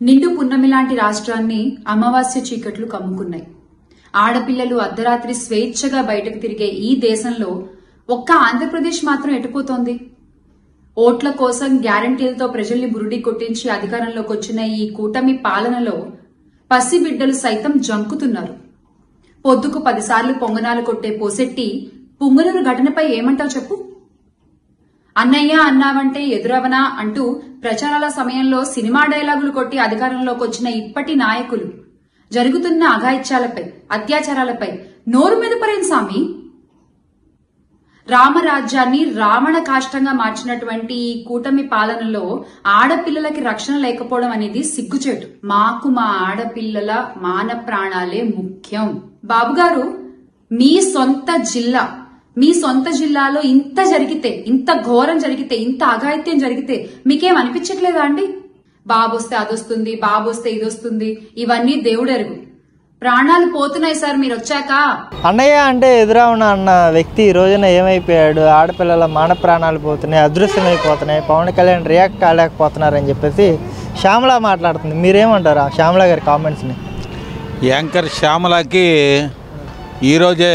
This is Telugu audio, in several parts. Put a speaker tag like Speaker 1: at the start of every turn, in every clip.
Speaker 1: నిండు పున్నమి లాంటి రాష్ట్రాన్ని అమావాస్య చీకట్లు కమ్ముకున్నాయి. ఆడపిల్లలు అర్ధరాత్రి స్వేచ్ఛగా బయటకు తిరిగే ఈ దేశంలో ఒక్క ఆంధ్రప్రదేశ్ మాత్రం ఎటుపోతోంది? ఓట్ల కోసం గ్యారంటీలతో ప్రజల్ని బురుడి కొట్టించి అధికారంలోకి వచ్చిన ఈ కూటమి పాలనలో పసిబిడ్డలు సైతం జంకుతున్నారు. పొద్దుకు 10 సార్లు పొంగనాలు కొట్టే పోసెట్టి పుంగనూరు ఘటనపై ఏమంటావు చెప్పు? అన్నయ్య అన్నావంటే ఎదురవనా అంటూ ప్రచారాల సమయంలో సినిమా డైలాగులు కొట్టి అధికారంలోకి వచ్చిన ఇప్పటి నాయకులు జరుగుతున్న అఘాయిత్యాలపై, అత్యాచారాలపై నోరు మెదపరేం సామి? రామరాజ్యాన్ని రావణ కాష్టంగా మార్చినటువంటి ఈ కూటమి పాలనలో ఆడపిల్లలకి రక్షణ లేకపోవడం అనేది సిగ్గుచేటు. మాకు మా ఆడపిల్లల మాన ప్రాణాలే ముఖ్యం. బాబుగారు, మీ సొంత జిల్లాలో ఇంత జరిగితే, ఇంత ఘోరం జరిగితే, ఇంత అఘాయిత్యం జరిగితే మీకేం అనిపించట్లేదా అండి? బాబొస్తే అదొస్తుంది, బాబొస్తే ఇదొస్తుంది, ఇవన్నీ దేవుడెరుగు. ప్రాణాలు పోతున్నాయి సార్ మీరు వచ్చాక.
Speaker 2: అన్నయ్య అంటే ఎదురవున అన్న వ్యక్తి ఈ రోజున ఏమైపోయాడు? ఆడపిల్లల మాన ప్రాణాలు పోతున్నాయి, అదృశ్యమైపోతున్నాయి, పవన్ కళ్యాణ్ రియాక్ట్ కాలేకపోతున్నారని చెప్పేసి శ్యామల మాట్లాడుతుంది. మీరేమంటారు ఆ శ్యామల గారి కామెంట్స్ని?
Speaker 3: యాంకర్ శ్యామలకి ఈరోజే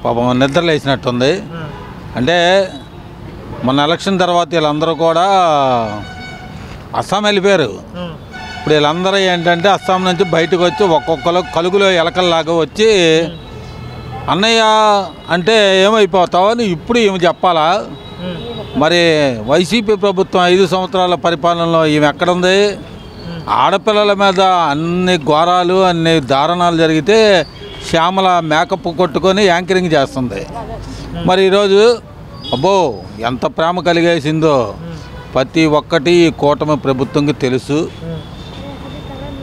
Speaker 3: పాపం నిద్రలేసినట్టుంది. అంటే మన ఎలక్షన్ తర్వాత వీళ్ళందరూ కూడా అస్సాం వెళ్ళిపోయారు. ఇప్పుడు వీళ్ళందరూ ఏంటంటే అస్సాం నుంచి బయటకు వచ్చి ఒక్కొక్కరు కలుగులో ఎలకల్లాగా వచ్చి అన్నయ్య అంటే ఏమైపోతావు అని ఇప్పుడు ఈమె చెప్పాలా? మరి వైసీపీ ప్రభుత్వం 5 సంవత్సరాల పరిపాలనలో ఈమె ఎక్కడుంది? ఆడపిల్లల మీద అన్ని ఘోరాలు, అన్ని దారుణాలు జరిగితే శ్యామల మేకప్ కొట్టుకొని యాంకరింగ్ చేస్తుంది. మరి ఈరోజు అబ్బో ఎంత ప్రేమ కలిగేసిందో ప్రతి ఒక్కటి ఈ కూటమి ప్రభుత్వంకి తెలుసు.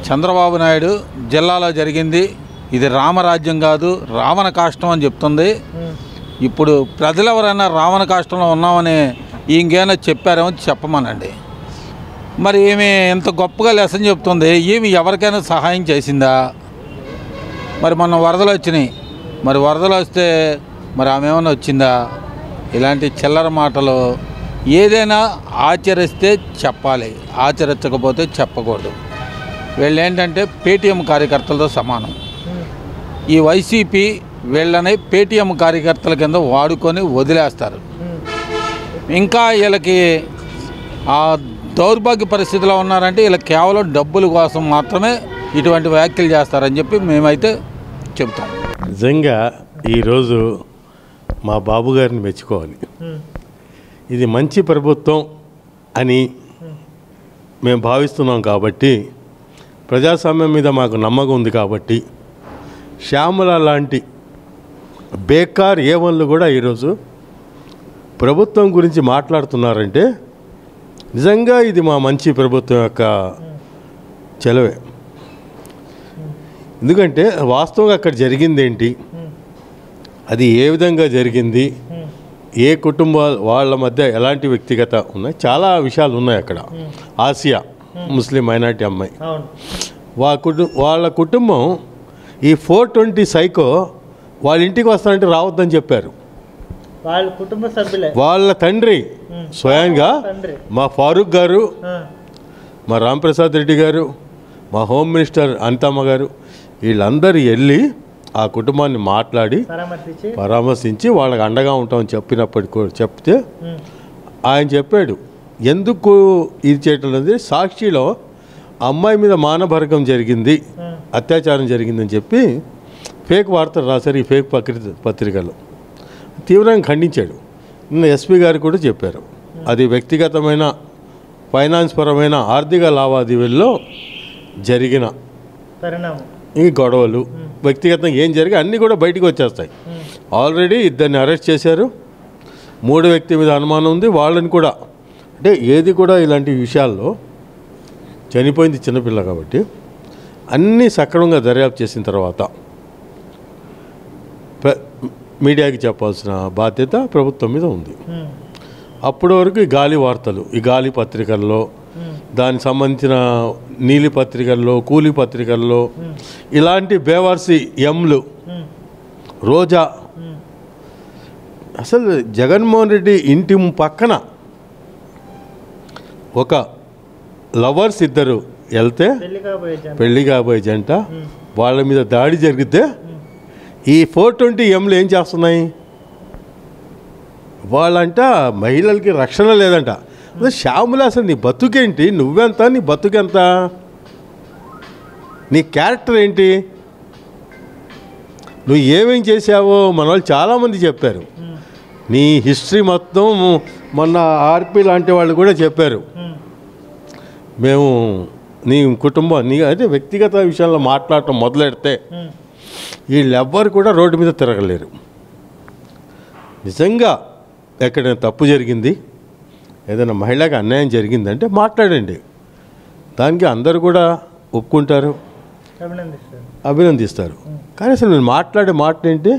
Speaker 3: చంద్రబాబు నాయుడు జిల్లాలో జరిగింది ఇది రామరాజ్యం కాదు, రావణ కాష్టం అని చెప్తుంది. ఇప్పుడు ప్రజలు ఎవరైనా రావణ కాష్టంలో ఉన్నామని ఇంకేమైనా చెప్పారేమో చెప్పమనండి. మరి ఈమె ఇంత గొప్పగా లెసన్ చెప్తుంది, ఈమె ఎవరికైనా సహాయం చేసిందా? మరి మొన్న వరదలు వచ్చినాయి, మరి వరదలు వస్తే మరి ఆమె ఏమైనా వచ్చిందా? ఇలాంటి చిల్లర మాటలు ఏదైనా ఆచరిస్తే చెప్పాలి, ఆచరించకపోతే చెప్పకూడదు. వీళ్ళు ఏంటంటే పేటీఎం కార్యకర్తలతో సమానం. ఈ వైసీపీ వీళ్ళని పేటీఎం కార్యకర్తల కింద వాడుకొని వదిలేస్తారు. ఇంకా వీళ్ళకి ఆ దౌర్భాగ్య పరిస్థితిలో ఉన్నారంటే వీళ్ళకి కేవలం డబ్బుల కోసం మాత్రమే ఇటువంటి వ్యాఖ్యలు చేస్తారని చెప్పి మేమైతే చెప్తాం.
Speaker 4: నిజంగా ఈరోజు మా బాబు గారిని మెచ్చుకోవాలి. ఇది మంచి ప్రభుత్వం అని మేము భావిస్తున్నాం కాబట్టి, ప్రజాస్వామ్యం మీద మాకు నమ్మకం ఉంది కాబట్టి, శ్యామల లాంటి బేకార్ ఏవన్లు కూడా ఈరోజు ప్రభుత్వం గురించి మాట్లాడుతున్నారంటే నిజంగా ఇది మా మంచి ప్రభుత్వం యొక్క చెలవే. ఎందుకంటే వాస్తవంగా అక్కడ జరిగింది ఏంటి, అది ఏ విధంగా జరిగింది, ఏ కుటుంబాల వాళ్ళ మధ్య ఎలాంటి వ్యక్తిగత ఉన్నాయి, చాలా విషయాలు ఉన్నాయి అక్కడ. ఆసియా ముస్లిం మైనార్టీ అమ్మాయి, వాళ్ళ కుటుంబం ఈ 420 సైకో వాళ్ళ ఇంటికి వస్తానంటే రావద్దని చెప్పారు.
Speaker 2: వాళ్ళ కుటుంబ సభ్యులే,
Speaker 4: వాళ్ళ తండ్రి స్వయంగా మా ఫారూక్ గారు, మా రాంప్రసాద్ రెడ్డి గారు, మా హోమ్ మినిస్టర్ అనితమ్మ గారు, వీళ్ళందరూ వెళ్ళి ఆ కుటుంబాన్ని మాట్లాడి పరామర్శించి వాళ్ళకి అండగా ఉంటామని చెప్పినప్పటికి కూడా చెప్తే ఆయన చెప్పాడు ఎందుకు ఇది చేయటం లేదు. సాక్షిలో అమ్మాయి మీద మానభంగం జరిగింది, అత్యాచారం జరిగిందని చెప్పి ఫేక్ వార్తలు రాశారు ఈ ఫేక్ పత్రికలో. తీవ్రంగా ఖండించాడు. నిన్న ఎస్పీ గారు కూడా చెప్పారు అది వ్యక్తిగతమైన ఫైనాన్స్ పరమైన ఆర్థిక లావాదేవీల్లో జరిగిన ఈ గొడవలు, వ్యక్తిగతంగా ఏం జరిగి అన్నీ కూడా బయటకు వచ్చేస్తాయి. ఆల్రెడీ 2 అరెస్ట్ చేశారు, 3 వ్యక్తి మీద అనుమానం ఉంది. వాళ్ళని కూడా అంటే ఏది కూడా ఇలాంటి విషయాల్లో చనిపోయింది చిన్నపిల్ల కాబట్టి అన్నీ సక్రమంగా దర్యాప్తు చేసిన తర్వాత మీడియాకి చెప్పాల్సిన బాధ్యత ప్రభుత్వం మీద ఉంది. అప్పటి వరకు ఈ గాలి వార్తలు, ఈ గాలి పత్రికల్లో, దానికి సంబంధించిన నీలి పత్రికల్లో, కూలి పత్రికల్లో ఇలాంటి బేవర్సి ఎంలు, రోజా, అసలు జగన్మోహన్ రెడ్డి ఇంటి పక్కన ఒక లవర్స్ ఇద్దరు వెళ్తే పెళ్లి కాబోయే జంట వాళ్ళ మీద దాడి జరిగితే ఈ 420Mలు ఏం చేస్తున్నాయి? వాళ్ళంట మహిళలకి రక్షణ లేదంట. శ్యామల అసలు నీ బతుకేంటి? నువ్వెంత? నీ బతుకెంత? నీ క్యారెక్టర్ ఏంటి? నువ్వు ఏమేం చేసావో మన వాళ్ళు చాలామంది చెప్పారు. నీ హిస్టరీ మొత్తం మొన్న ఆర్పి లాంటి వాళ్ళు కూడా చెప్పారు. మేము నీ కుటుంబం నీ అంటే వ్యక్తిగత విషయాల్లో మాట్లాడటం మొదలెడితే వీళ్ళెవ్వరు కూడా రోడ్డు మీద తిరగలేరు. నిజంగా ఎక్కడైనా తప్పు జరిగింది, ఏదైనా మహిళకి అన్యాయం జరిగిందంటే మాట్లాడండి. దానికి అందరూ కూడా ఒప్పుకుంటారు, అభినందిస్తారు. కానీ అసలు నేను మాట్లాడే మాట ఏంటి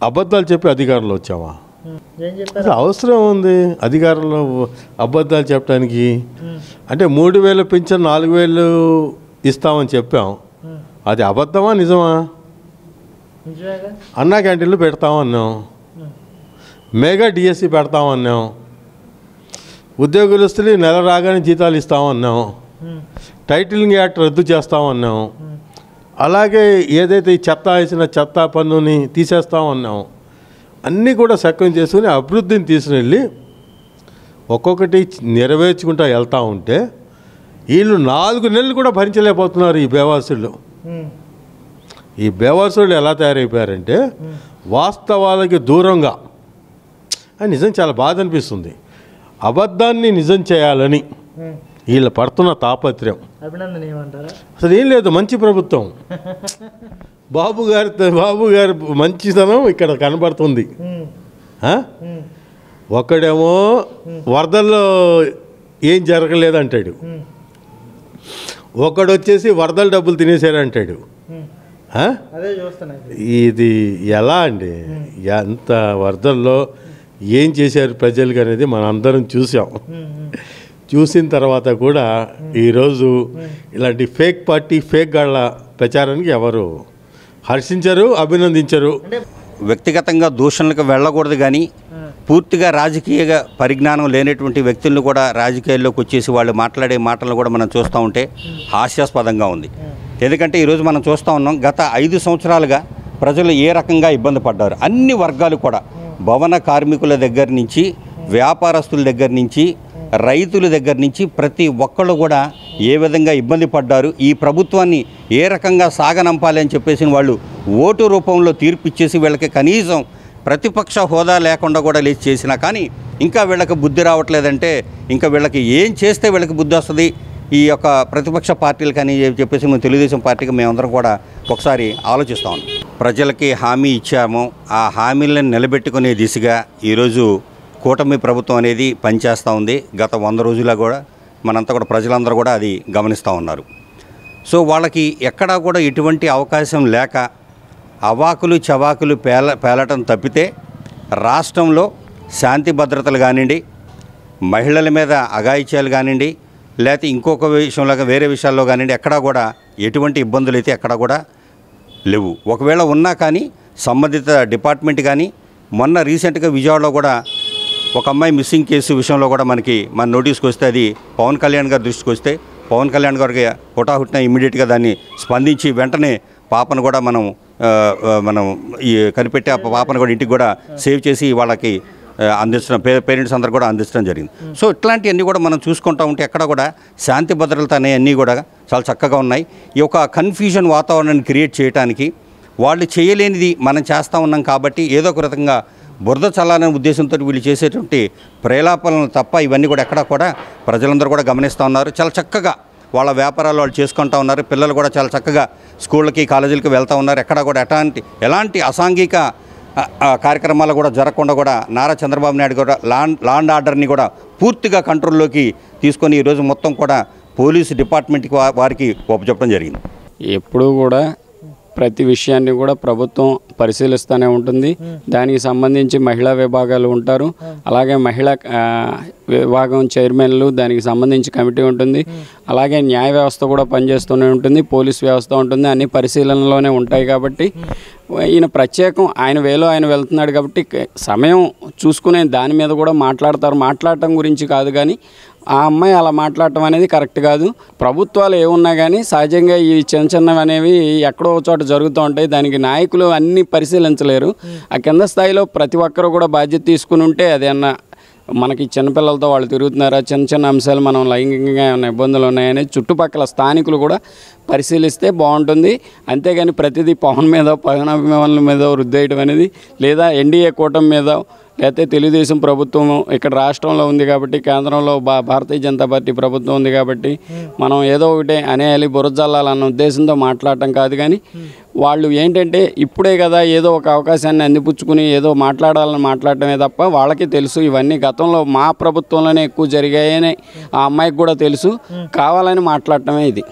Speaker 4: అబద్ధాలు చెప్పి అధికారంలో వచ్చామా? అసలు అవసరం ఉంది అధికారంలో అబద్ధాలు చెప్పడానికి? అంటే 3,000 పింఛన్ 4,000 ఇస్తామని చెప్పాం, అది అబద్ధమా నిజమా? అన్నా క్యాంటీన్లు పెడతామన్నాం, మెగా డిఎస్సి పెడతామన్నాం, ఉద్యోగస్తులు నెల రాగానే జీతాలు ఇస్తామన్నాం, టైటిలింగ్ యాక్ట్ రద్దు చేస్తామన్నాం, అలాగే ఏదైతే ఈ చెత్త వేసిన చెత్త పన్నుని తీసేస్తామన్నాం, అన్నీ కూడా సక్రం చేసుకుని అభివృద్ధిని తీసుకుని ఒక్కొక్కటి నెరవేర్చుకుంటూ వెళ్తూ ఉంటే వీళ్ళు 4 నెలలు కూడా భరించలేకపోతున్నారు. ఈ బేవాసులు ఎలా తయారైపోయారంటే వాస్తవాలకి దూరంగా. నిజం చాలా బాధ అనిపిస్తుంది. అబద్ధాన్ని నిజం చేయాలని వీళ్ళు పడుతున్న తాపత్రయం అసలు ఏం లేదు. మంచి ప్రభుత్వం, బాబు గారి మంచితనం ఇక్కడ కనబడుతుంది. ఒకడేమో వరదల్లో ఏం జరగలేదంటాడు, ఒకడు వచ్చేసి వరదల డబ్బులు తినేసారంటాడు. ఇది ఎలా అండి? ఎంత వరదల్లో ఏం చేశారు ప్రజలకు అనేది మనం అందరం చూసాం. చూసిన తర్వాత కూడా ఈరోజు ఇలాంటి ఫేక్ పార్టీ ఫేక్ గాళ్ళ ప్రచారానికి ఎవరు హర్షించరు, అభినందించరు.
Speaker 5: వ్యక్తిగతంగా దూషణలకు వెళ్ళకూడదు, కానీ పూర్తిగా రాజకీయ పరిజ్ఞానం లేనటువంటి వ్యక్తులను కూడా రాజకీయాల్లోకి వచ్చేసి వాళ్ళు మాట్లాడే మాటలను కూడా మనం చూస్తూ ఉంటే హాస్యాస్పదంగా ఉంది. ఎందుకంటే ఈరోజు మనం చూస్తూ ఉన్నాం, గత 5 సంవత్సరాలుగా ప్రజలు ఏ రకంగా ఇబ్బంది పడ్డారు. అన్ని వర్గాలు కూడా, భవన కార్మికుల దగ్గర నుంచి, వ్యాపారస్తుల దగ్గర నుంచి, రైతుల దగ్గర నుంచి ప్రతి ఒక్కళ్ళు కూడా ఏ విధంగా ఇబ్బంది పడ్డారు. ఈ ప్రభుత్వాన్ని ఏ రకంగా సాగనంపాలి అని చెప్పేసి వాళ్ళు ఓటు రూపంలో తీర్పు ఇచ్చేసి వీళ్ళకి కనీసం ప్రతిపక్ష హోదా లేకుండా కూడా లేచి చేసినా కానీ ఇంకా వీళ్ళకి బుద్ధి రావట్లేదంటే ఇంకా వీళ్ళకి ఏం చేస్తే వీళ్ళకి బుద్ధి వస్తుంది ఈ యొక్క ప్రతిపక్ష పార్టీలు కానీ చెప్పేసి మేము తెలుగుదేశం పార్టీకి మేమందరం కూడా ఒకసారి ఆలోచిస్తాం. ప్రజలకి హామీ ఇచ్చాము, ఆ హామీలను నిలబెట్టుకునే దిశగా ఈరోజు కూటమి ప్రభుత్వం అనేది పనిచేస్తూ ఉంది. గత 100 రోజులుగా కూడా మనంతా కూడా ప్రజలందరూ కూడా అది గమనిస్తూ ఉన్నారు. సో వాళ్ళకి ఎక్కడా కూడా ఎటువంటి అవకాశం లేక అవాకులు చవాకులు పేలటం తప్పితే రాష్ట్రంలో శాంతి భద్రతలు కానివ్వండి, మహిళల మీద అఘాయిత్యాలు కానివ్వండి, లేకపోతే ఇంకొక విషయంలో వేరే విషయాల్లో కానివ్వండి, ఎక్కడా కూడా ఎటువంటి ఇబ్బందులు అయితే ఎక్కడా కూడా లేవు. ఒకవేళ ఉన్నా కానీ సంబంధిత డిపార్ట్మెంట్ కానీ మొన్న రీసెంట్గా విజయవాడలో కూడా ఒక అమ్మాయి మిస్సింగ్ కేసు విషయంలో కూడా మన నోటీస్కి వస్తే అది పవన్ కళ్యాణ్ గారి దృష్టికి వస్తే పవన్ కళ్యాణ్ గారికి హుటాహుటిన ఇమ్మీడియట్గా దాన్ని స్పందించి వెంటనే పాపను కూడా మనం ఈ కనిపెట్టి ఆ పాపను కూడా ఇంటికి కూడా సేవ్ చేసి వాళ్ళకి అందించడం, పేరెంట్స్ అందరూ కూడా అందించడం జరిగింది. సో ఇట్లాంటివన్నీ కూడా మనం చూసుకుంటూ ఉంటే ఎక్కడ కూడా శాంతి భద్రతలు అనేవన్నీ కూడా చాలా చక్కగా ఉన్నాయి. ఈ యొక్క కన్ఫ్యూజన్ వాతావరణాన్ని క్రియేట్ చేయడానికి వాళ్ళు చేయలేనిది మనం చేస్తూ ఉన్నాం కాబట్టి ఏదో ఒక రకంగా బురద చల్లాలనే ఉద్దేశంతో వీళ్ళు చేసేటువంటి ప్రేలాపనలు తప్ప ఇవన్నీ కూడా ఎక్కడా కూడా ప్రజలందరూ కూడా గమనిస్తూ ఉన్నారు. చాలా చక్కగా వాళ్ళ వ్యాపారాలు వాళ్ళు చేసుకుంటూ ఉన్నారు. పిల్లలు కూడా చాలా చక్కగా స్కూళ్ళకి కాలేజీలకి వెళ్తూ ఉన్నారు. ఎక్కడా కూడా ఎలాంటి అసాంఘిక కార్యక్రమాలు కూడా జరగకుండా కూడా నారా చంద్రబాబు నాయుడు కూడా లాండ్ ఆర్డర్ని కూడా పూర్తిగా కంట్రోల్లోకి తీసుకొని ఈరోజు మొత్తం కూడా పోలీసు డిపార్ట్మెంట్కి వారికి ఒప్పచెప్పడం జరిగింది.
Speaker 6: ఎప్పుడూ కూడా ప్రతి విషయాన్ని కూడా ప్రభుత్వం పరిశీలిస్తూనే ఉంటుంది. దానికి సంబంధించి మహిళా విభాగాలు ఉంటారు, అలాగే మహిళా విభాగం చైర్మన్లు, దానికి సంబంధించి కమిటీ ఉంటుంది, అలాగే న్యాయ వ్యవస్థ కూడా పనిచేస్తూనే ఉంటుంది, పోలీస్ వ్యవస్థ ఉంటుంది. అన్ని పరిశీలనలోనే ఉంటాయి కాబట్టి ఈయన ప్రత్యేకం ఆయన వేలో ఆయన వెళ్తున్నాడు కాబట్టి సమయం చూసుకునే దాని మీద కూడా మాట్లాడతారు. మాట్లాడటం గురించి కాదు, కానీ ఆ అమ్మాయి అలా మాట్లాడటం అనేది కరెక్ట్ కాదు. ప్రభుత్వాలు ఏమున్నా కానీ సహజంగా ఈ చిన్న చిన్నవి అనేవి ఎక్కడో చోట జరుగుతూ ఉంటాయి. దానికి నాయకులు అన్నీ పరిశీలించలేరు. ఆ కింద స్థాయిలో ప్రతి ఒక్కరు కూడా బాధ్యత తీసుకుని ఉంటే అదేమన్నా మనకి చిన్నపిల్లలతో వాళ్ళు తిరుగుతున్నారా, చిన్న చిన్న అంశాలు మనం లైంగికంగా ఏమైనా ఇబ్బందులు ఉన్నాయని చుట్టుపక్కల స్థానికులు కూడా పరిశీలిస్తే బాగుంటుంది. అంతేగాని ప్రతిదీ పవన్ మీద పవన్ అభిమానుల మీద రుద్దేయడం అనేది, లేదా ఎన్డీఏ కూటమి మీద, లేకపోతే తెలుగుదేశం ప్రభుత్వం ఇక్కడ రాష్ట్రంలో ఉంది కాబట్టి, కేంద్రంలో భారతీయ జనతా పార్టీ ప్రభుత్వం ఉంది కాబట్టి మనం ఏదో ఒకటి అనేయాలి, బురజల్లాలన్న ఉద్దేశంతో మాట్లాడటం కాదు. కానీ వాళ్ళు ఏంటంటే ఇప్పుడే కదా ఏదో ఒక అవకాశాన్ని అందిపుచ్చుకుని ఏదో మాట్లాడాలని మాట్లాడటమే తప్ప వాళ్ళకి తెలుసు ఇవన్నీ గతంలో మా ప్రభుత్వంలోనే ఎక్కువ జరిగాయని ఆ అమ్మాయికి కూడా తెలుసు. కావాలని మాట్లాడటమే ఇది.